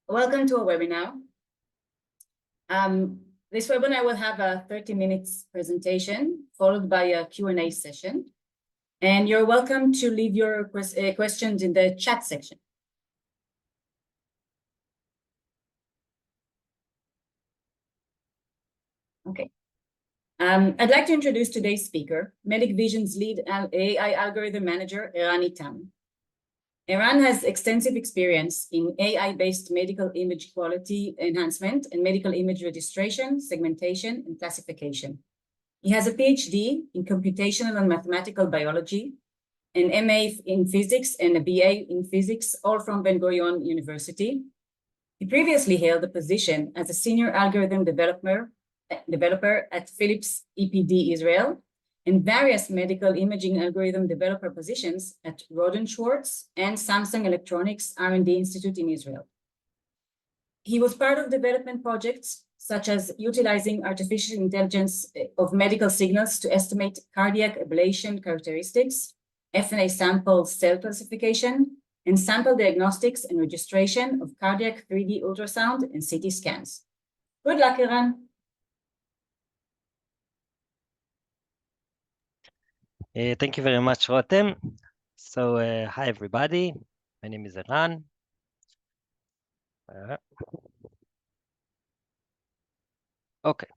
Welcome to our webinar. This webinar will have a 30 minutes presentation followed by a Q&A session. And you're welcome to leave your questions in the chat section. Okay. I'd like to introduce today's speaker, Medic Vision's lead AI algorithm manager, Eran Itam. Eran has extensive experience in AI-based medical image quality enhancement and medical image registration, segmentation, and classification. He has a PhD in computational and mathematical biology, an MA in physics, and a BA in physics, all from Ben-Gurion University. He previously held a position as a senior algorithm developer at Philips EPD Israel, and various medical imaging algorithm developer positions at Roden Schwartz and Samsung Electronics R&D Institute in Israel. He was part of development projects such as utilizing artificial intelligence of medical signals to estimate cardiac ablation characteristics, FNA sample cell classification, and sample diagnostics and registration of cardiac 3D ultrasound and CT scans. Good luck, Eran. Thank you very much, Rotem. So, hi, everybody. My name is Eran. Okay,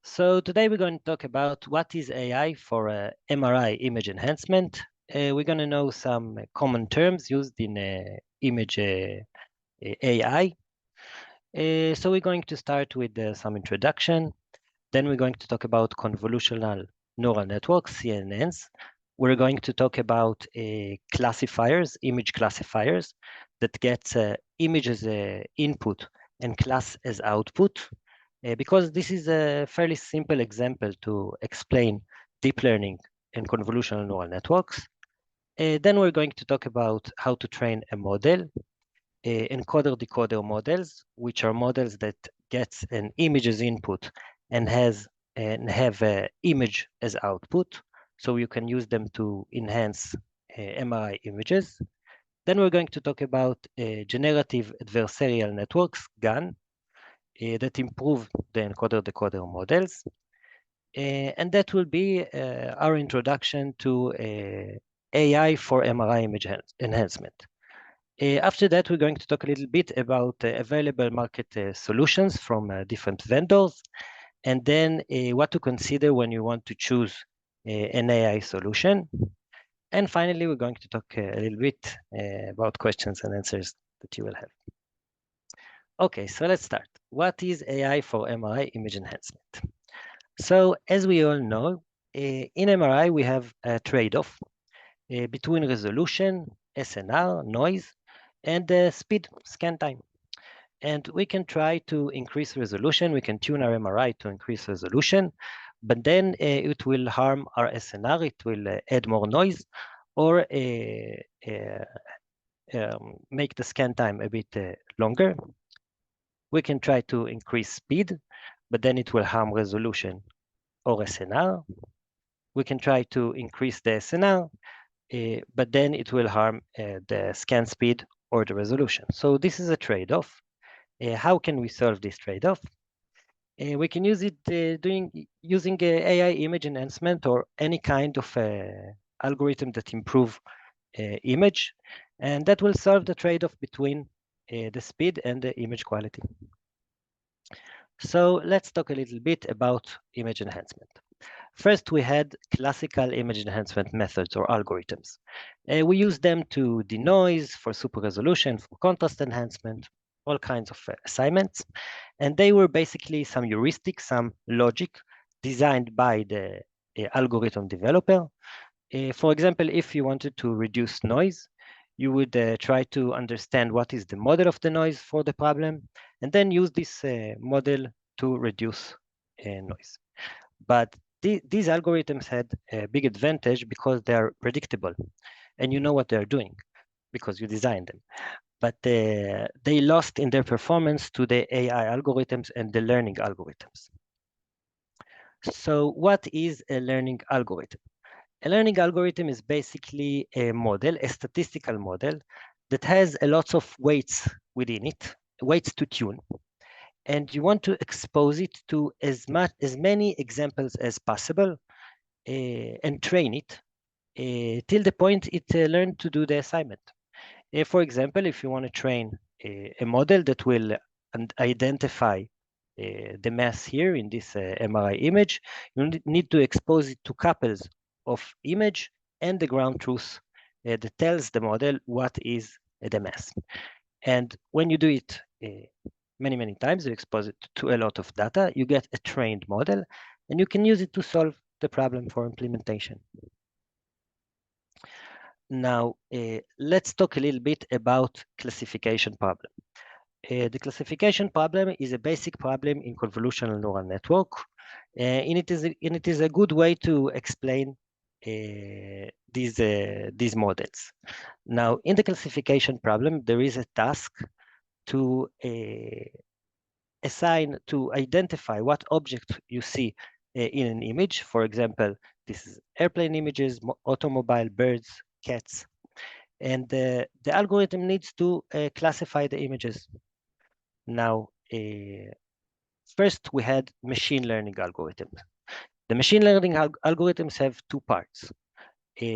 so today we're going to talk about what is AI for MRI image enhancement. We're going to know some common terms used in image AI. So we're going to start with some introduction. Then we're going to talk about convolutional neural networks, CNNs. We're going to talk about classifiers, image classifiers that get image as input and class as output, because this is a fairly simple example to explain deep learning and convolutional neural networks. Then we're going to talk about how to train a model, encoder-decoder models, which are models that gets an image as input and have an image as output, so you can use them to enhance MRI images. Then we're going to talk about generative adversarial networks, GAN, that improve the encoder-decoder models. And that will be our introduction to AI for MRI image enhancement. After that, we're going to talk a little bit about available market solutions from different vendors, and then what to consider when you want to choose an AI solution. And finally, we're going to talk a little bit about questions and answers that you will have. Okay, so let's start. What is AI for MRI image enhancement? So as we all know, in MRI, we have a trade-off between resolution, SNR, noise, and speed, scan time. And we can try to increase resolution. We can tune our MRI to increase resolution, but then it will harm our SNR. It will add more noise or make the scan time a bit longer. We can try to increase speed, but then it will harm resolution or SNR. We can try to increase the SNR, but then it will harm the scan speed or the resolution. So this is a trade-off. How can we solve this trade-off? We can use it using AI image enhancement or any kind of algorithm that improve image, and that will solve the trade-off between the speed and the image quality. So let's talk a little bit about image enhancement. First, we had classical image enhancement methods or algorithms. We use them to denoise, for super resolution, for contrast enhancement, all kinds of assignments. And they were basically some heuristics, some logic designed by the algorithm developer. For example, if you wanted to reduce noise, you would try to understand what is the model of the noise for the problem, and then use this model to reduce noise. But these algorithms had a big advantage because they are predictable, and you know what they're doing because you designed them. But they lost in their performance to the AI algorithms and the learning algorithms. So what is a learning algorithm? A learning algorithm is basically a model, a statistical model that has a lot of weights within it, weights to tune. And you want to expose it to as many examples as possible and train it till the point it learned to do the assignment. For example, if you want to train a model that will identify the mass here in this MRI image, you need to expose it to couples of image and the ground truth that tells the model what is the mass. And when you do it many times, you expose it to a lot of data, you get a trained model, and you can use it to solve the problem for implementation. Now, let's talk a little bit about classification problem. The classification problem is a basic problem in convolutional neural network, and it is a good way to explain these models. Now, in the classification problem, there is a task to identify what object you see in an image. For example, this is airplane images, automobile, birds, cats. And the algorithm needs to classify the images. Now, first we had machine learning algorithms. The machine learning algorithms have two parts,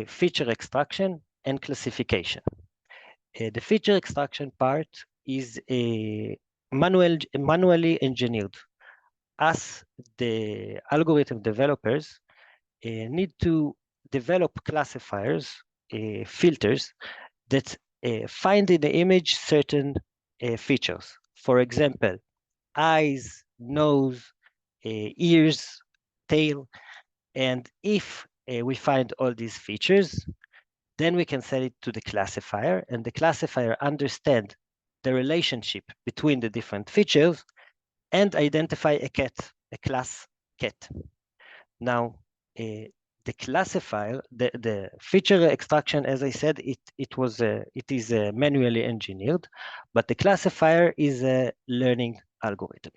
feature extraction and classification. The feature extraction part is manually engineered. Us, the algorithm developers, need to develop classifiers, filters, that find in the image certain features. For example, eyes, nose, ears, tail. And if we find all these features, then we can send it to the classifier, and the classifier understands the relationship between the different features and identify a cat, a class cat. Now, the classifier, the feature extraction, as I said, it is manually engineered, but the classifier is a learning algorithm.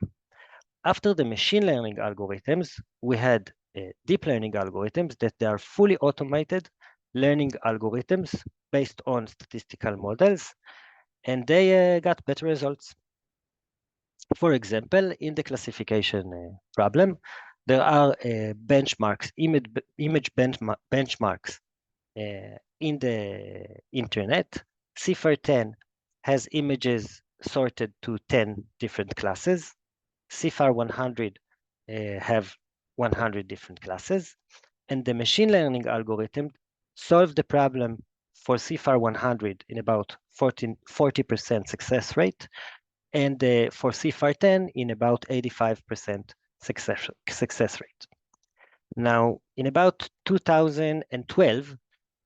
After the machine learning algorithms, we had deep learning algorithms that they are fully automated learning algorithms based on statistical models, and they got better results. For example, in the classification problem, there are benchmarks, image benchmarks in the internet. CIFAR 10 has images sorted to 10 different classes. CIFAR 100 have 100 different classes. And the machine learning algorithm solved the problem for CIFAR 100 in about 40% success rate, and for CIFAR 10 in about 85% success rate. Now, in about 2012,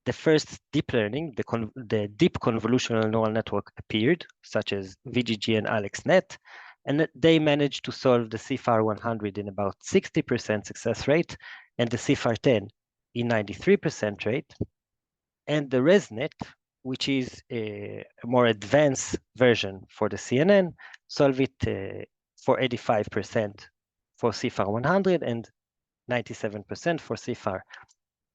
the first deep learning, the deep convolutional neural network appeared, such as VGG and AlexNet, and they managed to solve the CIFAR 100 in about 60% success rate, and the CIFAR 10 in 93% rate. And the ResNet, which is a more advanced version for the CNN, solve it for 85% for CIFAR 100 and 97% for CIFAR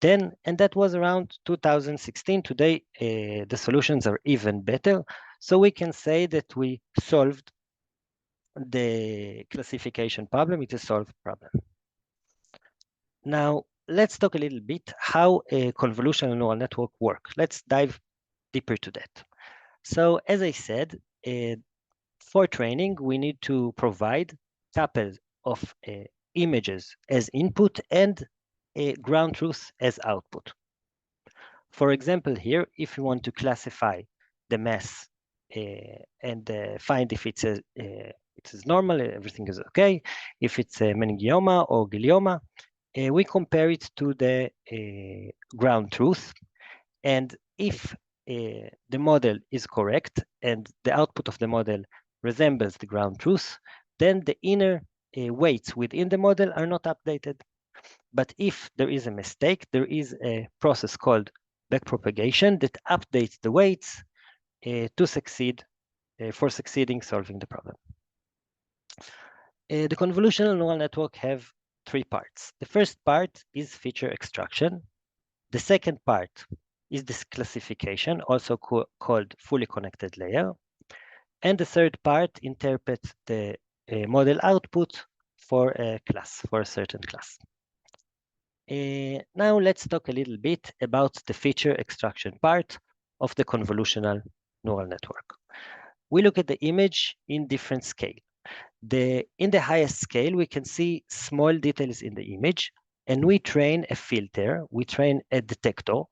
10, and that was around 2016. Today, the solutions are even better. So we can say that we solved the classification problem. It's a solved problem. Now, let's talk a little bit how a convolutional neural network works. Let's dive deeper to that. So as I said, for training, we need to provide couples of images as input and ground truth as output. For example, here, if you want to classify the mass and find if it's normal, everything is okay. If it's a meningioma or glioma, we compare it to the ground truth. And if the model is correct and the output of the model resembles the ground truth, then the inner weights within the model are not updated. But if there is a mistake, there is a process called backpropagation that updates the weights to succeed for succeeding solving the problem. The convolutional neural network have three parts. The first part is feature extraction. The second part is this classification, also called fully connected layer. And the third part interprets the model output for a class, for a certain class. Now let's talk a little bit about the feature extraction part of the convolutional neural network. We look at the image in different scale. In the highest scale, we can see small details in the image, and we train a filter, we train a detector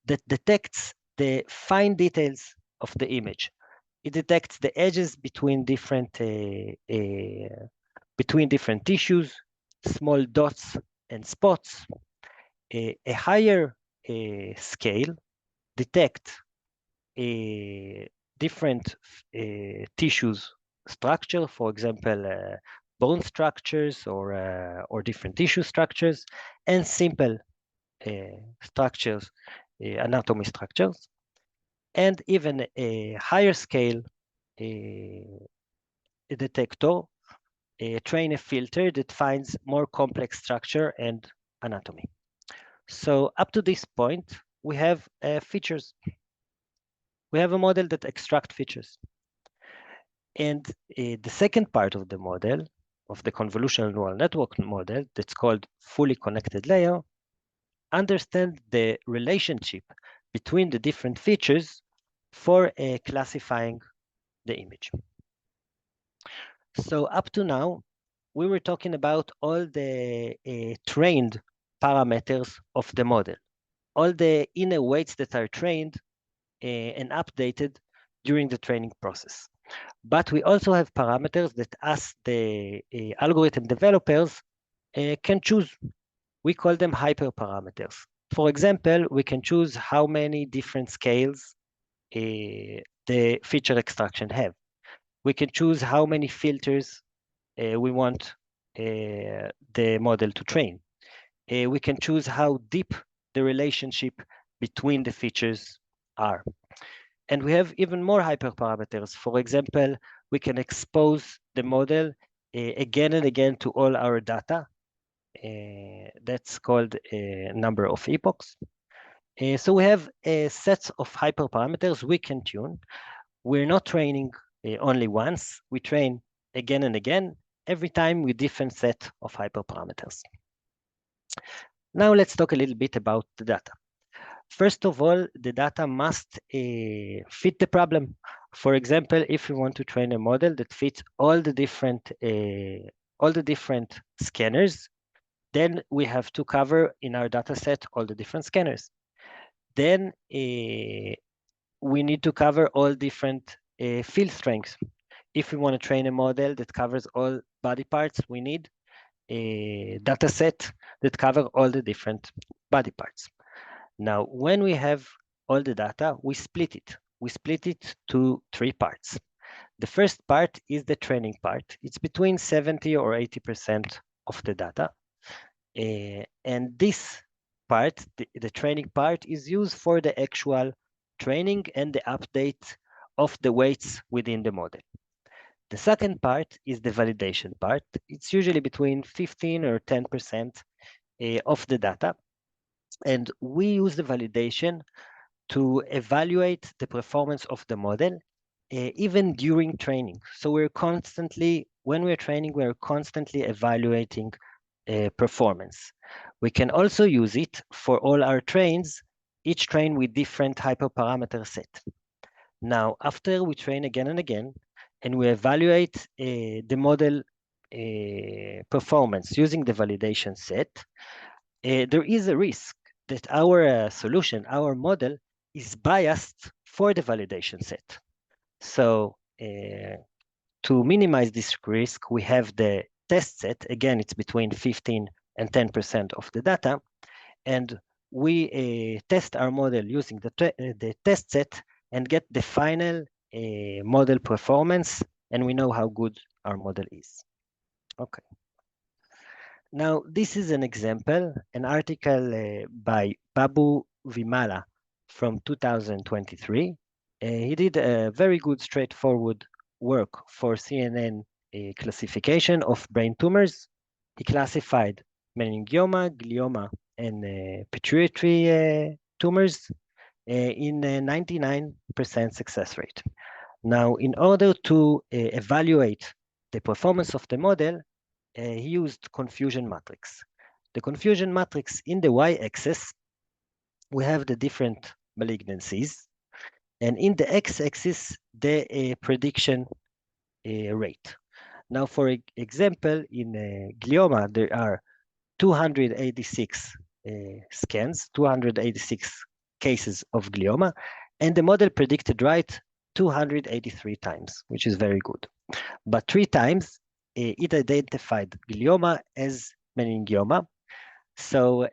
that detects the fine details of the image. It detects the edges between different tissues, small dots and spots. A higher scale detect different tissues structure, for example, bone structures or different tissue structures, and simple structures, anatomy structures. And even a higher scale detector train a filter that finds more complex structure and anatomy. So up to this point, we have features. We have a model that extracts features. And the second part of the model, of the convolutional neural network model, that's called fully connected layer, understand the relationship between the different features for classifying the image. So up to now, we were talking about all the trained parameters of the model, all the inner weights that are trained and updated during the training process. But we also have parameters that us, the algorithm developers, can choose. We call them hyperparameters. For example, we can choose how many different scales the feature extraction have. We can choose how many filters we want the model to train. We can choose how deep the relationship between the features are. And we have even more hyperparameters. For example, we can expose the model again and again to all our data. That's called a number of epochs. So we have a set of hyperparameters we can tune. We're not training only once. We train again and again, every time with different set of hyperparameters. Now let's talk a little bit about the data. First of all, the data must fit the problem. For example, if we want to train a model that fits all the different scanners, then we have to cover in our data set all the different scanners. Then we need to cover all different field strengths. If we want to train a model that covers all body parts, we need a data set that covers all the different body parts. Now, when we have all the data, we split it. We split it to 3 parts. The first part is the training part. It's between 70 or 80% of the data. And this part, the training part, is used for the actual training and the update of the weights within the model. The second part is the validation part. It's usually between 15 or 10% of the data. And we use the validation to evaluate the performance of the model, even during training. So when we're training, we're constantly evaluating performance. We can also use it for all our trains, each train with different hyperparameter set. Now, after we train again and again, and we evaluate the model performance using the validation set, there is a risk that our solution, our model, is biased for the validation set. So to minimize this risk, we have the test set. Again, it's between 15 and 10% of the data. And we test our model using the test set and get the final model performance, and we know how good our model is. Okay. Now, this is an example, an article by Babu Vimala from 2023. He did a very good, straightforward work for CNN classification of brain tumors. He classified meningioma, glioma, and pituitary tumors. in a 99% success rate. Now, in order to evaluate the performance of the model, he used confusion matrix. The confusion matrix in the y-axis, we have the different malignancies, and in the x-axis, the prediction rate. Now, for example, in glioma, there are 286 scans, 286 cases of glioma, and the model predicted right 283 times, which is very good. But 3 times, it identified glioma as meningioma. So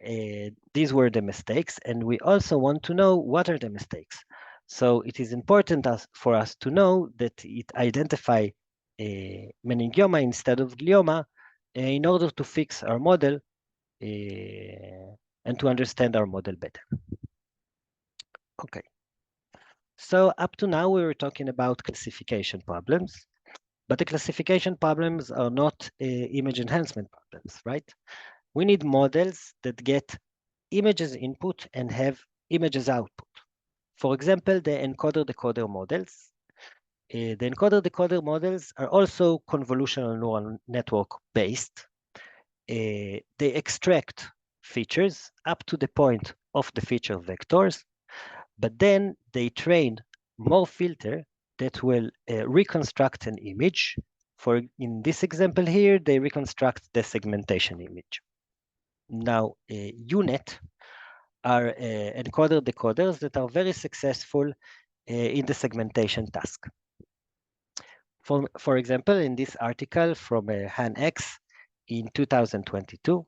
these were the mistakes, and we also want to know what are the mistakes. So it is important for us to know that it identify meningioma instead of glioma in order to fix our model and to understand our model better. Okay. So up to now, we were talking about classification problems, but the classification problems are not image enhancement problems, right? We need models that get images input and have images output. For example, the encoder-decoder models. The encoder-decoder models are also convolutional neural network based. They extract features up to the point of the feature vectors, but then they train more filter that will reconstruct an image. For in this example here, they reconstruct the segmentation image. Now, UNet are encoder-decoders that are very successful in the segmentation task. For example, in this article from Han X in 2022,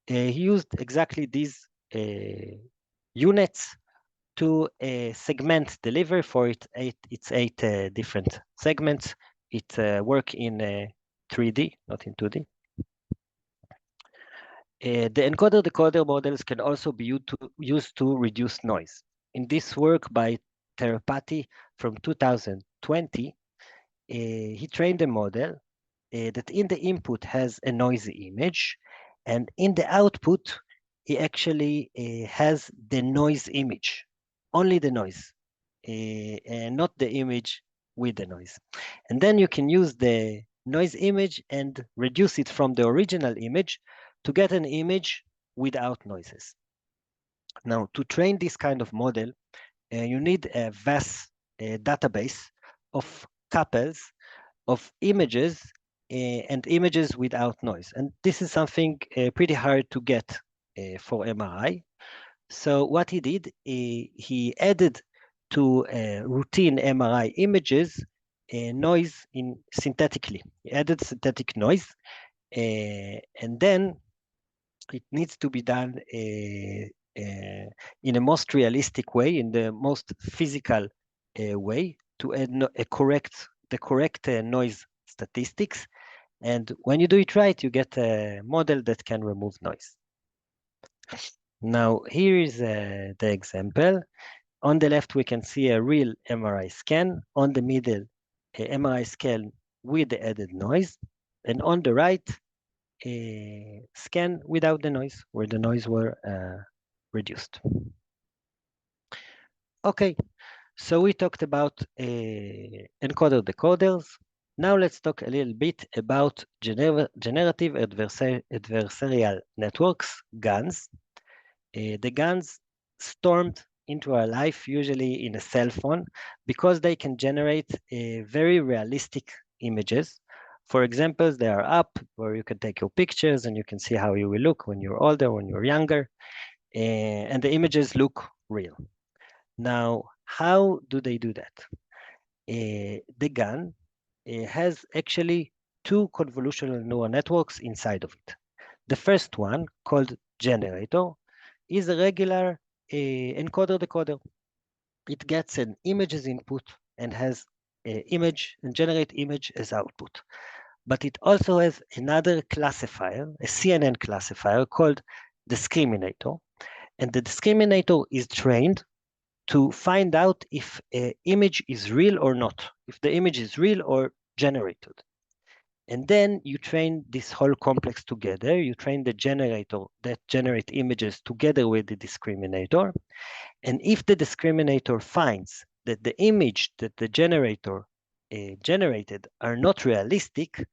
he used exactly these units to segment the liver for its eight different segments. It works in 3D, not in 2D. The encoder-decoder models can also be used to reduce noise. In this work by Terapati from 2020, he trained a model that in the input has a noisy image, and in the output, he actually has the noise image, only the noise, and not the image with the noise. And then you can use the noise image and reduce it from the original image to get an image without noises. Now, to train this kind of model, you need a vast database of couples of images and images without noise. And this is something pretty hard to get for MRI. So what he did, he added to routine MRI images noise synthetically. He added synthetic noise, and then it needs to be done in a most realistic way, in the most physical way, to add the correct noise statistics. And when you do it right, you get a model that can remove noise. Now, here is the example. On the left, we can see a real MRI scan. On the middle, a MRI scan with the added noise. And on the right, a scan without the noise, where the noise were reduced. Okay, so we talked about encoder-decoders. Now let's talk a little bit about generative adversarial networks, GANs. The GANs stormed into our life, usually in a cell phone, because they can generate very realistic images. For example, they are up where you can take your pictures and you can see how you will look when you're older, when you're younger, and the images look real. Now, how do they do that? The GAN has actually 2 convolutional neural networks inside of it. The first one, called generator, is a regular encoder-decoder. It gets an image as input and has image and generate image as output. But it also has another classifier, a CNN classifier called discriminator. And the discriminator is trained to find out if an image is real or not, if the image is real or generated. And then you train this whole complex together. You train the generator that generate images together with the discriminator. And if the discriminator finds that the image that the generator generated are not realistic,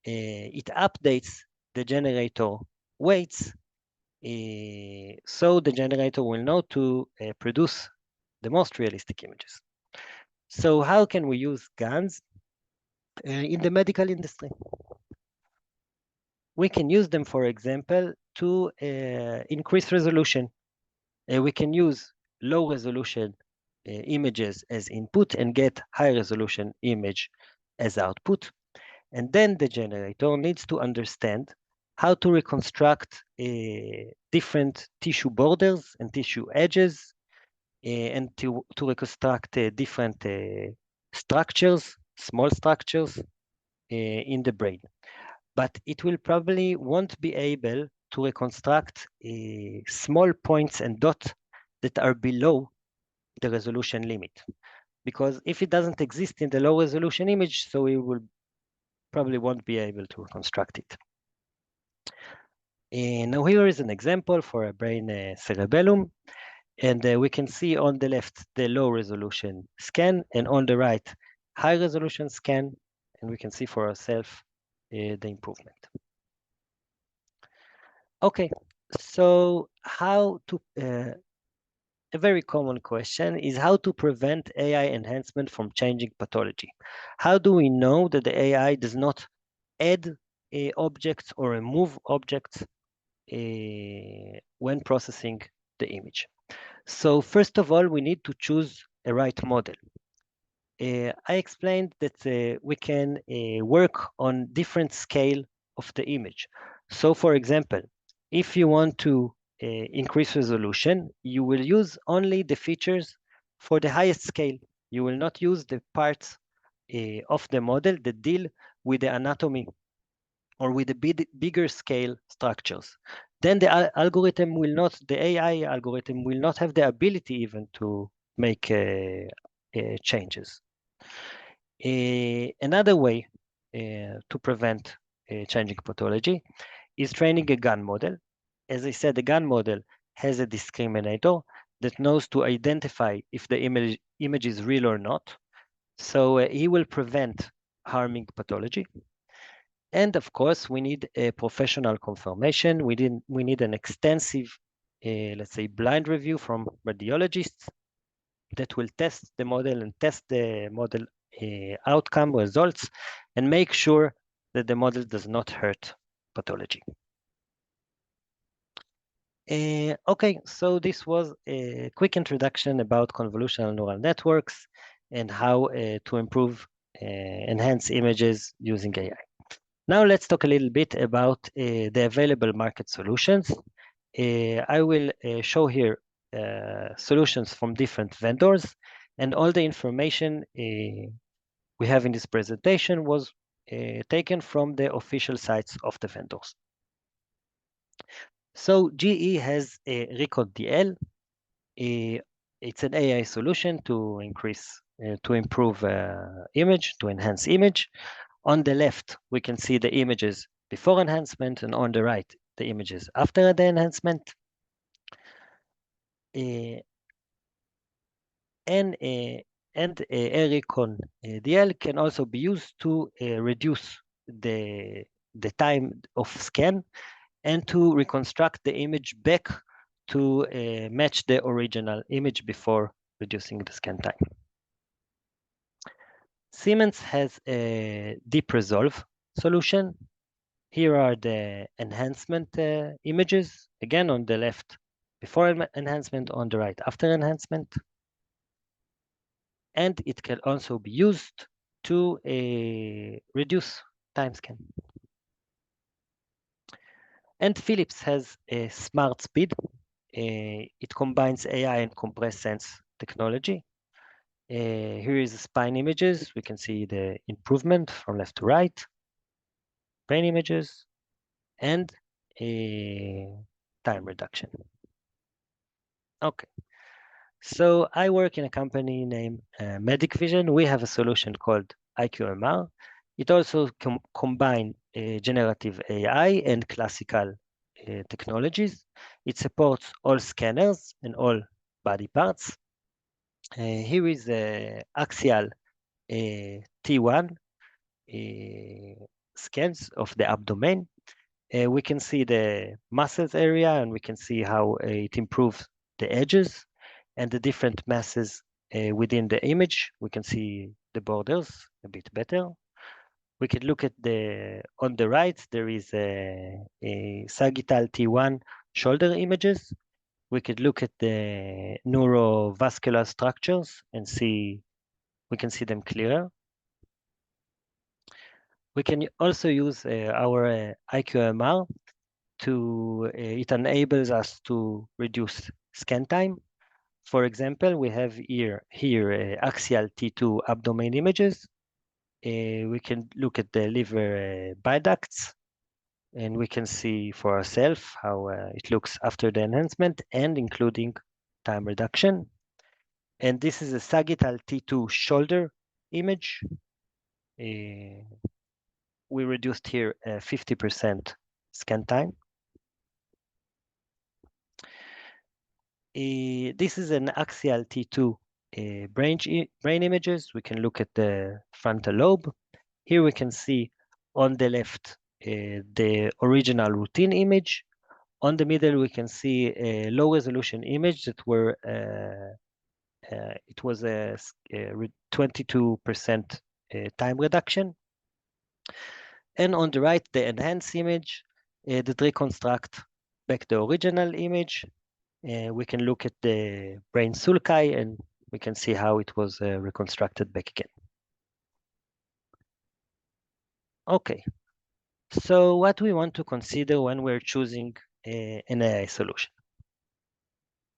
it updates the generator weights, so the generator will know to produce the most realistic images. So how can we use GANs in the medical industry? We can use them, for example, to increase resolution. We can use low resolution images as input and get high resolution image as output. And then the generator needs to understand how to reconstruct different tissue borders and tissue edges, and to reconstruct different structures, small structures in the brain. But it will probably won't be able to reconstruct small points and dots that are below the resolution limit. Because if it doesn't exist in the low resolution image, so we will probably won't be able to reconstruct it. Now here is an example for a brain cerebellum. And we can see on the left the low resolution scan, and on the right high resolution scan, and we can see for ourselves the improvement. Okay, so how to a very common question is how to prevent AI enhancement from changing pathology. How do we know that the AI does not add objects or remove objects when processing the image? So first of all, we need to choose a right model. I explained that we can work on different scale of the image. So for example, if you want to increase resolution, you will use only the features for the highest scale. You will not use the parts of the model that deal with the anatomy or with the bigger scale structures. Then the algorithm will not, the AI algorithm will not have the ability even to make changes. Another way to prevent changing pathology is training a GAN model. As I said, the GAN model has a discriminator that knows to identify if the image is real or not. So he will prevent harming pathology. And of course, we need a professional confirmation. We need an extensive, let's say, blind review from radiologists that will test the model and test the model outcome results and make sure that the model does not hurt pathology. Okay, so this was a quick introduction about convolutional neural networks and how to improve, enhance images using AI. Now let's talk a little bit about the available market solutions. I will show here solutions from different vendors, and all the information we have in this presentation was taken from the official sites of the vendors. So GE has a Recon DL. It's an AI solution to increase, to improve image, to enhance image. On the left, we can see the images before enhancement, and on the right, the images after the enhancement. And Recon DL can also be used to reduce the time of scan and to reconstruct the image back to match the original image before reducing the scan time. Siemens has a deep resolve solution. Here are the enhancement images, again on the left before enhancement, on the right after enhancement. And it can also be used to reduce time scan. And Philips has a smart speed. It combines AI and compressed sense technology. Here is the spine images. We can see the improvement from left to right, brain images, and time reduction. Okay, so I work in a company named Medic Vision. We have a solution called IQMR It also combines generative AI and classical technologies. It supports all scanners and all body parts. Here is axial T1 scans of the abdomen. We can see the muscles area, and we can see how it improves the edges and the different masses within the image. We can see the borders a bit better. We could look at on the right, there is a sagittal T1 shoulder images. We could look at the neurovascular structures and we can see them clearer. We can also use our IQMR it enables us to reduce scan time. For example, we have here axial T2 abdomen images. We can look at the liver bioducts, and we can see for ourselves how it looks after the enhancement and including time reduction. And this is a sagittal T2 shoulder image. We reduced here 50% scan time. This is an axial T2 brain images. We can look at the frontal lobe. Here we can see on the left the original routine image. On the middle, we can see a low resolution image that it was a 22% time reduction. And on the right, the enhanced image that reconstruct back the original image. We can look at the brain sulci, and we can see how it was reconstructed back again. Okay, so what we want to consider when we're choosing an AI solution.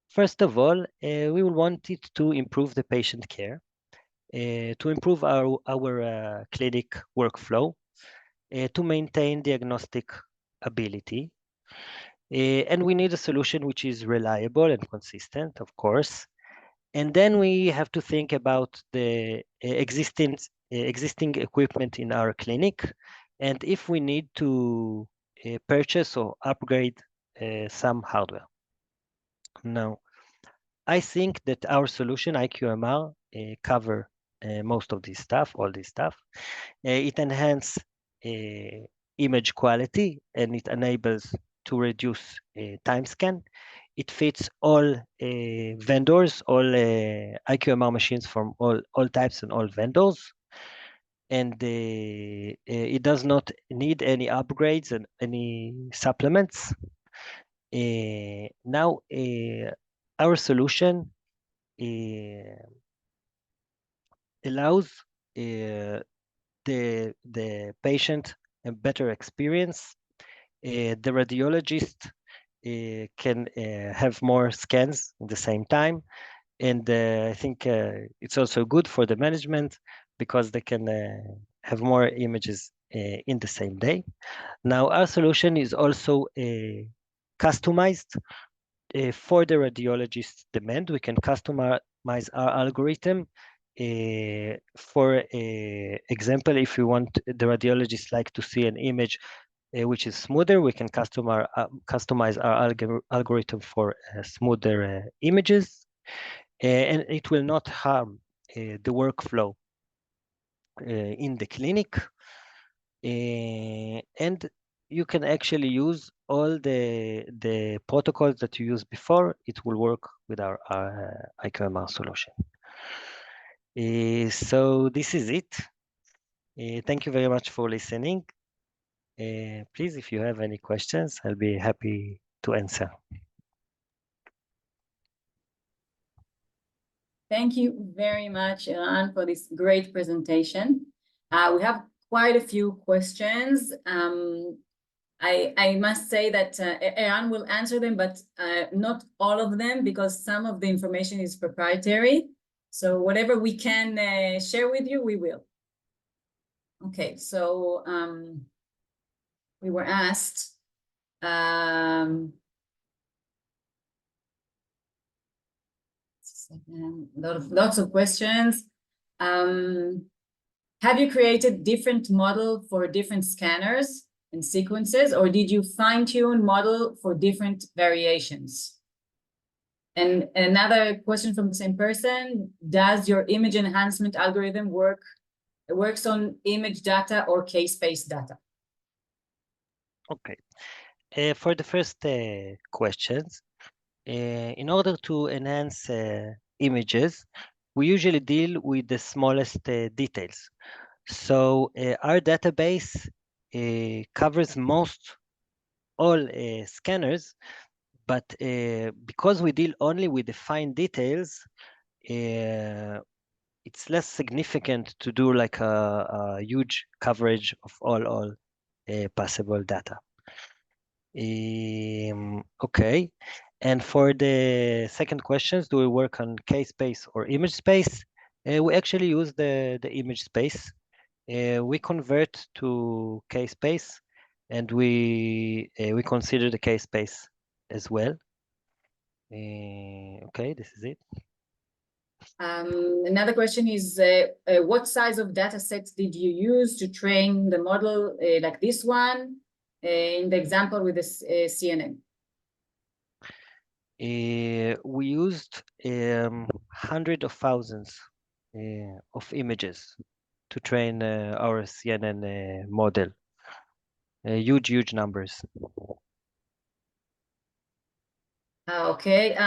First of all, we will want it to improve the patient care, to improve our clinic workflow, to maintain diagnostic ability, and we need a solution which is reliable and consistent, of course. And then we have to think about the existing equipment in our clinic, and if we need to purchase or upgrade some hardware. Now, I think that our solution, IQMR, cover most of this stuff, all this stuff. It enhances image quality, and it enables to reduce time scan. It fits all vendors, all IQMR machines from all types and all vendors. And it does not need any upgrades and any supplements. Now, our solution allows the patient a better experience. The radiologist can have more scans at the same time. And I think it's also good for the management because they can have more images in the same day. Now, our solution is also customized for the radiologist's demand. We can customize our algorithm. For example, if we want the radiologist like to see an image which is smoother, we can customize our algorithm for smoother images, and it will not harm the workflow in the clinic. And you can actually use all the protocols that you used before. It will work with our IQMR solution. So this is it. Thank you very much for listening. Please, if you have any questions, I'll be happy to answer. Thank you very much, Eran, for this great presentation. We have quite a few questions. I must say that Eran will answer them, but not all of them, because some of the information is proprietary. So whatever we can share with you, we will. Okay, so we were asked, lots of questions. have you created different model for different scanners and sequences, or did you fine-tune model for different variations? And another question from the same person, does your image enhancement algorithm works on image data or case-based data? Okay. For the first questions, in order to enhance images, we usually deal with the smallest details. So our database covers all scanners, but because we deal only with the fine details, it's less significant to do like a huge coverage of all possible data. Okay. And for the second questions, do we work on case space or image space? We actually use the image space. We convert to case space, and we consider the case space as well. Okay, this is it. Another question is, what size of data sets did you use to train the model like this one, in the example with this CNN? We used hundreds of thousands of images to train our CNN model. Huge numbers. Okay.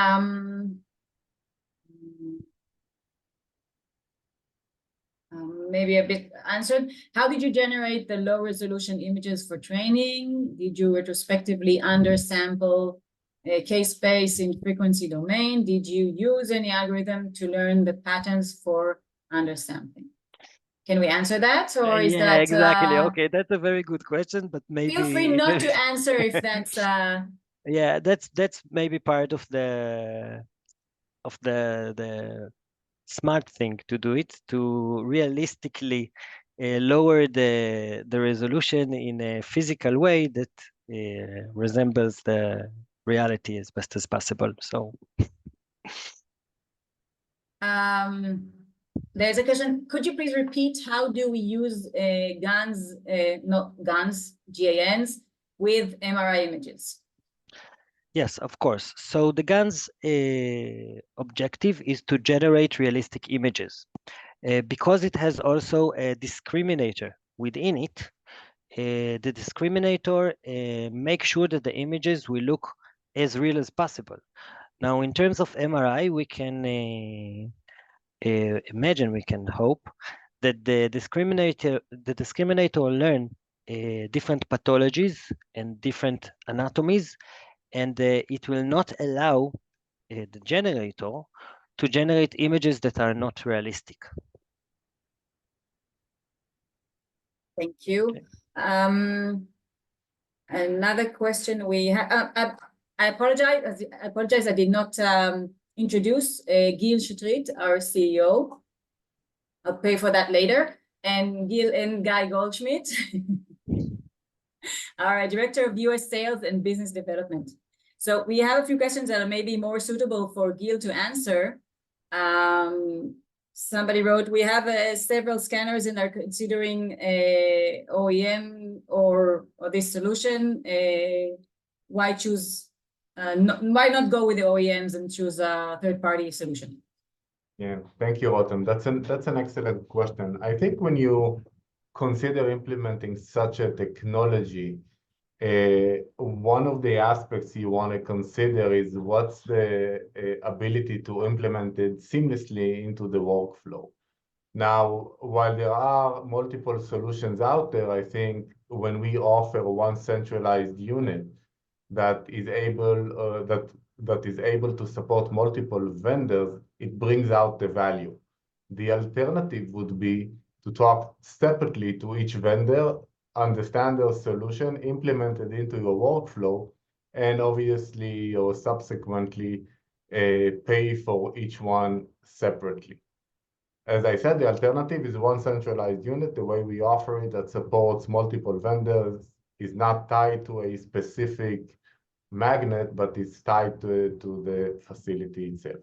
Maybe a bit answered. How did you generate the low resolution images for training? Did you retrospectively undersample case space in frequency domain? Did you use any algorithm to learn the patterns for undersampling? Can we answer that, or is Yeah, that exactly. Okay, that's a very good question, but maybe feel free not to answer if that's yeah, that's maybe part of the smart thing to do it, to realistically lower the resolution in a physical way that resembles the reality as best as possible. So there's a question. Could you please repeat, how do we use GANs with MRI images? yes, of course. So the GAN's objective is to generate realistic images. Because it has also a discriminator within it, the discriminator makes sure that the images will look as real as possible. Now, in terms of MRI, we can imagine, we can hope that the discriminator will learn different pathologies and different anatomies, and it will not allow the generator to generate images that are not realistic. Thank you. Okay. Another question we have. I apologize. I did not introduce Gil Shetrit, our CEO. I'll pay for that later. And Gil and Guy Goldschmidt, our Director of US Sales and Business Development. So we have a few questions that are maybe more suitable for Gil to answer. Somebody wrote, we have several scanners and are considering OEM or this solution. Why not go with the OEMs and choose a third-party solution? Yeah, thank you, Rotem. That's an excellent question. I think when you consider implementing such a technology, one of the aspects you want to consider is what's the ability to implement it seamlessly into the workflow. Now, while there are multiple solutions out there, I think when we offer one centralized unit that is able to support multiple vendors, it brings out the value. The alternative would be to talk separately to each vendor, understand their solution, implement it into your workflow, and obviously or subsequently pay for each one separately. As I said, the alternative is one centralized unit. The way we offer it that supports multiple vendors is not tied to a specific magnet, but it's tied to the facility itself.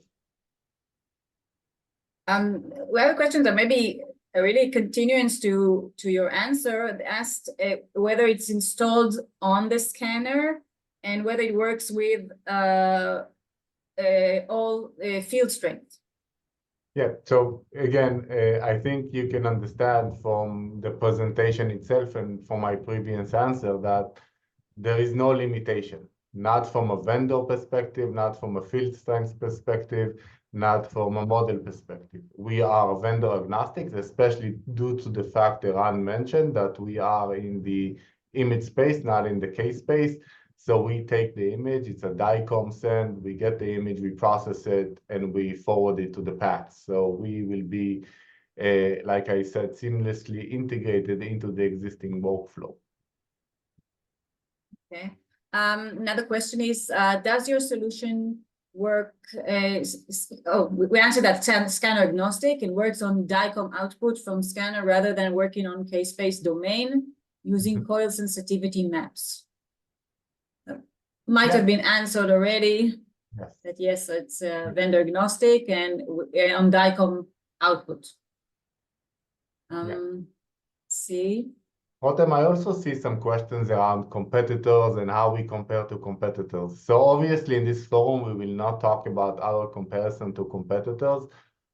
We have a question that maybe really continuance to your answer, it asked whether it's installed on the scanner and whether it works with all field strength. Yeah, so again, I think you can understand from the presentation itself and from my previous answer that there is no limitation, not from a vendor perspective, not from a field strength perspective, not from a model perspective. We are vendor agnostic, especially due to the fact that Ran mentioned that we are in the image space, not in the case space. So we take the image, it's a DICOM send, we get the image, we process it, and we forward it to the path. So we will be, like I said, seamlessly integrated into the existing workflow. Okay. Another question is, does your solution work? We answered that scanner agnostic. It works on DICOM output from scanner rather than working on case-based domain using coil sensitivity maps. Might have been answered already. Yes. That yes, it's vendor agnostic and on DICOM output. See. Rotem, I also see some questions around competitors and how we compare to competitors. So obviously in this forum, we will not talk about our comparison to competitors.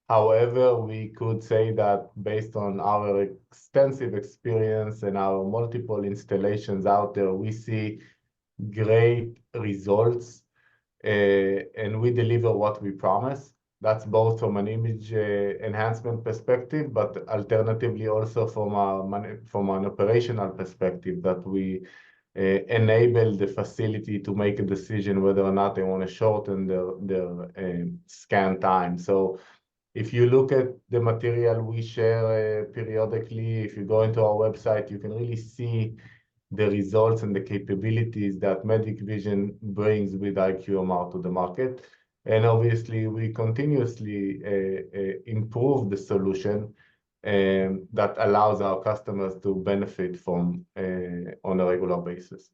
However, we could say that based on our extensive experience and our multiple installations out there, we see great results and we deliver what we promise. That's both from an image enhancement perspective, but alternatively also from an operational perspective, that we enable the facility to make a decision whether or not they want to shorten their scan time. So if you look at the material we share periodically, if you go into our website, you can really see the results and the capabilities that Medic Vision brings with IQMR to the market. And obviously, we continuously improve the solution that allows our customers to benefit from on a regular basis.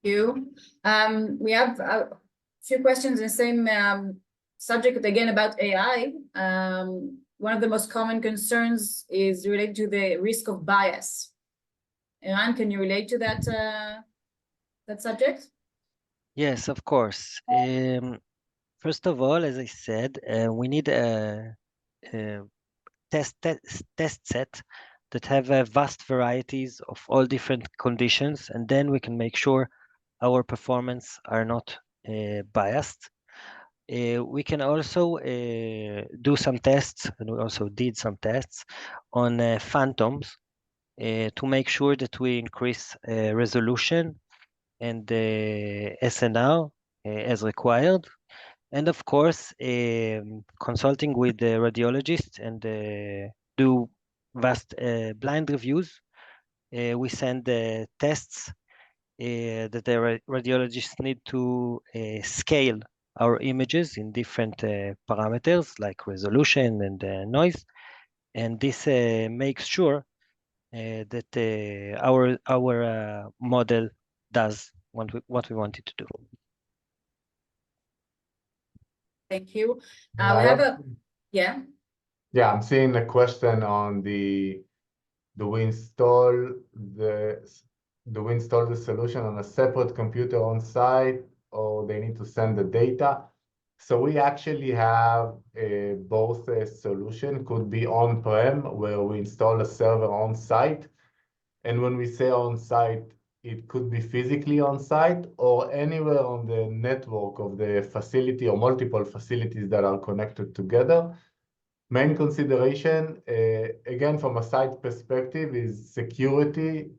Thank you. We have a few questions in the same subject again about AI. One of the most common concerns is related to the risk of bias. Eran, can you relate to that subject? Yes, of course. First of all, as I said, we need a test set that have vast varieties of all different conditions, and then we can make sure our performance are not biased. We can also do some tests, and we also did some tests on phantoms to make sure that we increase resolution and SNR as required. And of course, consulting with the radiologist and do vast blind reviews. We send the tests that the radiologists need to scale our images in different parameters like resolution and noise. And this makes sure that our model does what we want it to do. Thank you. We have a yeah. Yeah, I'm seeing a question on do we install the solution on a separate computer on site, or they need to send the data? So we actually have both a solution, could be on-prem, where we install a server on site. And when we say on site, it could be physically on site or anywhere on the network of the facility or multiple facilities that are connected together. Main consideration, again, from a site perspective, is security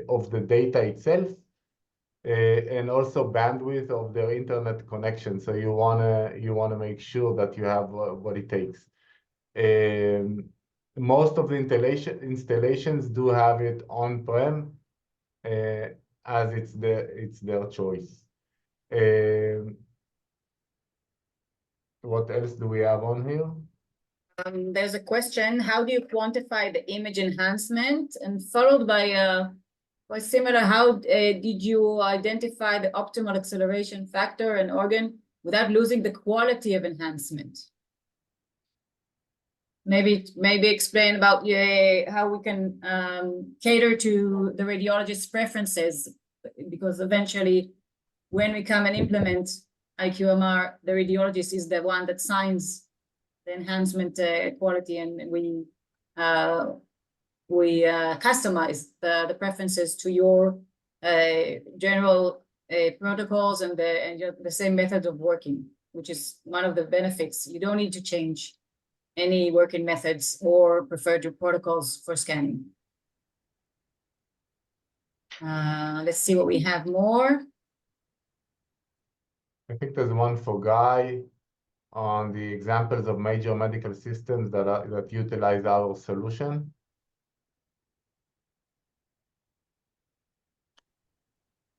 of the data itself and also bandwidth of their internet connection. So you wanna make sure that you have what it takes. Most of the installations do have it on-prem, as it's their choice. What else do we have on here? There's a question: how do you quantify the image enhancement? And followed by quite similar, how did you identify the optimal acceleration factor and organ without losing the quality of enhancement? maybe explain about how we can cater to the radiologist's preferences, because eventually when we come and implement IQMR, the radiologist is the one that signs the enhancement quality, and we customize the preferences to your general protocols and the same method of working, which is one of the benefits. You don't need to change any working methods or preferred protocols for scanning. Let's see what we have more. I think there's one for Guy on the examples of major medical systems that utilize our solution.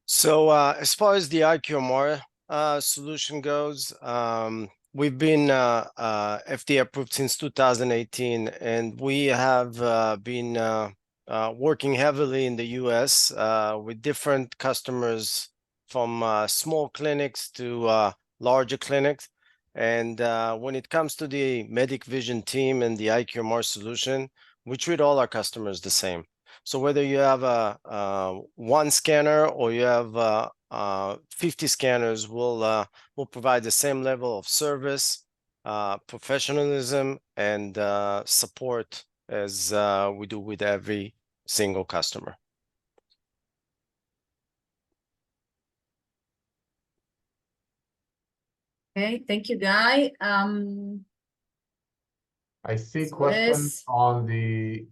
So as far as the IQMR solution goes, we've been FDA approved since 2018, and we have been working heavily in the US with different customers, from small clinics to larger clinics. And when it comes to the Medic Vision team and the IQMR solution, we treat all our customers the same. So whether you have one scanner or you have 50 scanners, we'll provide the same level of service, professionalism, and support as we do with every single customer. Okay, thank you, Guy. I see So questions this- on the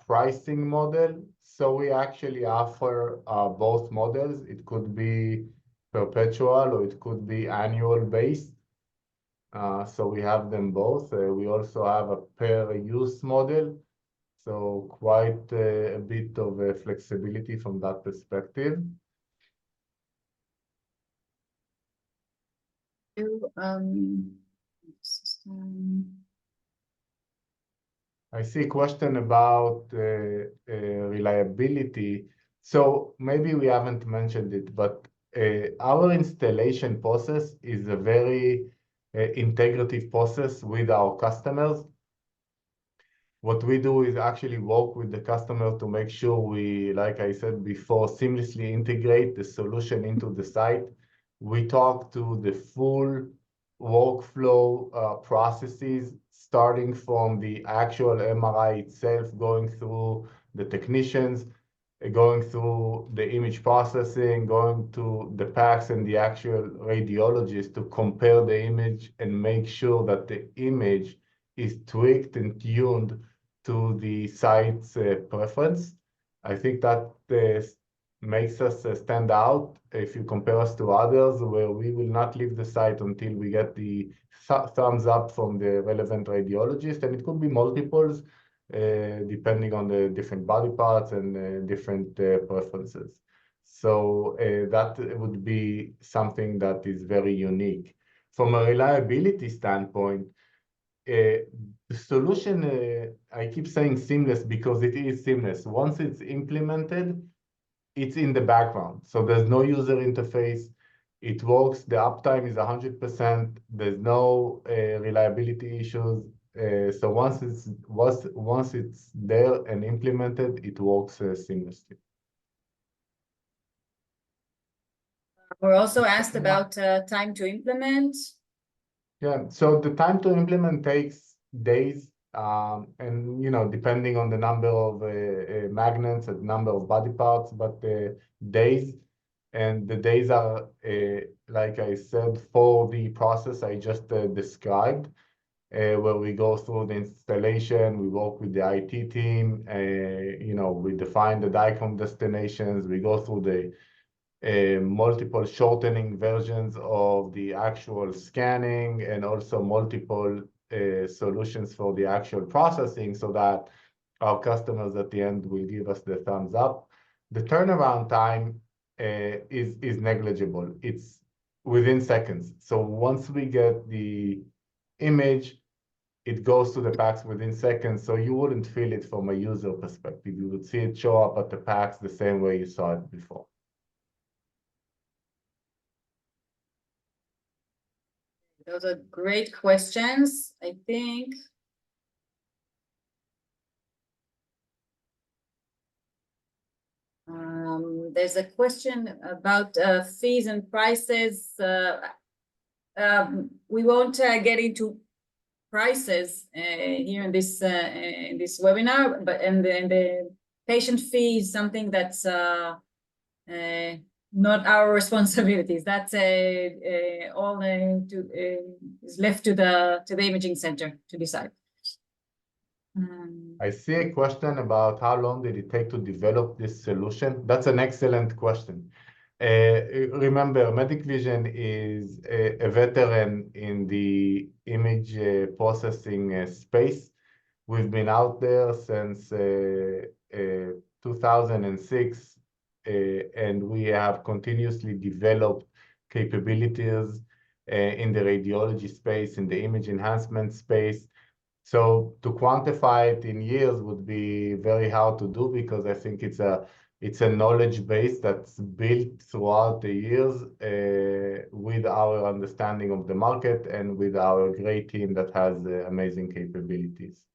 pricing model. So we actually offer both models. It could be perpetual or it could be annual based. So we have them both. We also have a per use model. So quite a bit of flexibility from that perspective. I see a question about reliability. So maybe we haven't mentioned it, but our installation process is a very integrative process with our customers. What we do is actually work with the customer to make sure we, like I said before, seamlessly integrate the solution into the site. We talk to the full workflow processes, starting from the actual MRI itself, going through the technicians, going through the image processing, going to the PACS and the actual radiologist to compare the image and make sure that the image is tweaked and tuned to the site's preference. I think that makes us stand out if you compare us to others, where we will not leave the site until we get the thumbs up from the relevant radiologist, and it could be multiples depending on the different body parts and different preferences. So that would be something that is very unique. From a reliability standpoint, the solution, I keep saying seamless because it is seamless. Once it's implemented, it's in the background. So there's no user interface. It works. The uptime is 100%. There's no reliability issues. So once it's there and implemented, it works seamlessly. We're also asked about time to implement. Yeah, so the time to implement takes days, and depending on the number of magnets and number of body parts, but days, and the days are, like I said, for the process I just described, where we go through the installation, we work with the IT team, we define the DICOM destinations, we go through the multiple shortening versions of the actual scanning, and also multiple solutions for the actual processing, so that our customers at the end will give us the thumbs up. The turnaround time is negligible. It's within seconds. So once we get the image, it goes to the PACS within seconds. So you wouldn't feel it from a user perspective. You would see it show up at the PACS the same way you saw it before. Those are great questions. I think There's a question about fees and prices. We won't get into prices here in this webinar, but the patient fee is something that's not our responsibilities. That's all is left to the imaging center to decide. I see a question about how long did it take to develop this solution. That's an excellent question. Remember, Medic Vision is a veteran in the image processing space. We've been out there since 2006, and we have continuously developed capabilities in the radiology space, in the image enhancement space. So to quantify it in years would be very hard to do, because I think it's a knowledge base that's built throughout the years with our understanding of the market and with our great team that has amazing capabilities.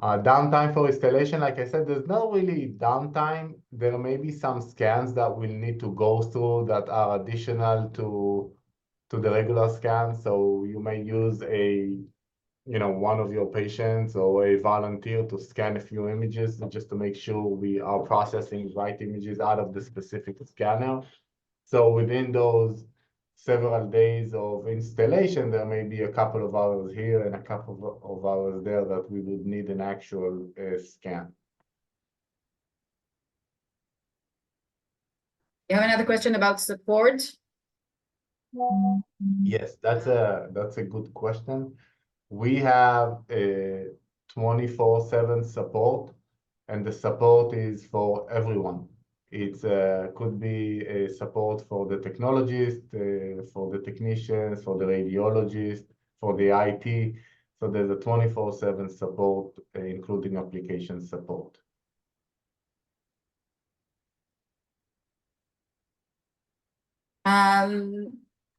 Downtime for installation, like I said, there's no really downtime. There may be some scans that we'll need to go through that are additional to the regular scan. So you may use one of your patients or a volunteer to scan a few images just to make sure we are processing right images out of the specific scanner. So within those several days of installation, there may be a couple of hours here and a couple of hours there that we would need an actual scan. You have another question about support? Yes, that's a good question. We have a 24/7 support, and the support is for everyone. It could be a support for the technologist, for the technicians, for the radiologist, for the IT. So there's a 24/7 support, including application support.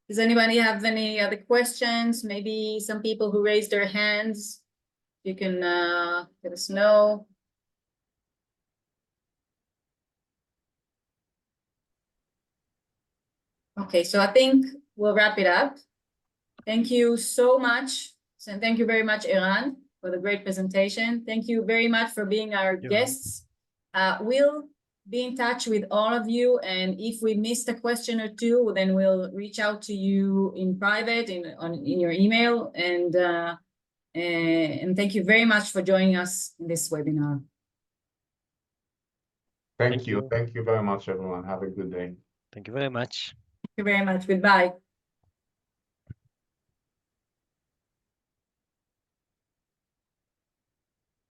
Does anybody have any other questions? Maybe some people who raised their hands, you can let us know. Okay, so I think we'll wrap it up. Thank you so much. And thank you very much, Eran, for the great presentation. Thank you very much for being our guests. We'll be in touch with all of you, and if we missed a question or two, then we'll reach out to you in private in your email. And thank you very much for joining us in this webinar. Thank you. Thank you very much, everyone. Have a good day. Thank you very much. Thank you very much. Goodbye.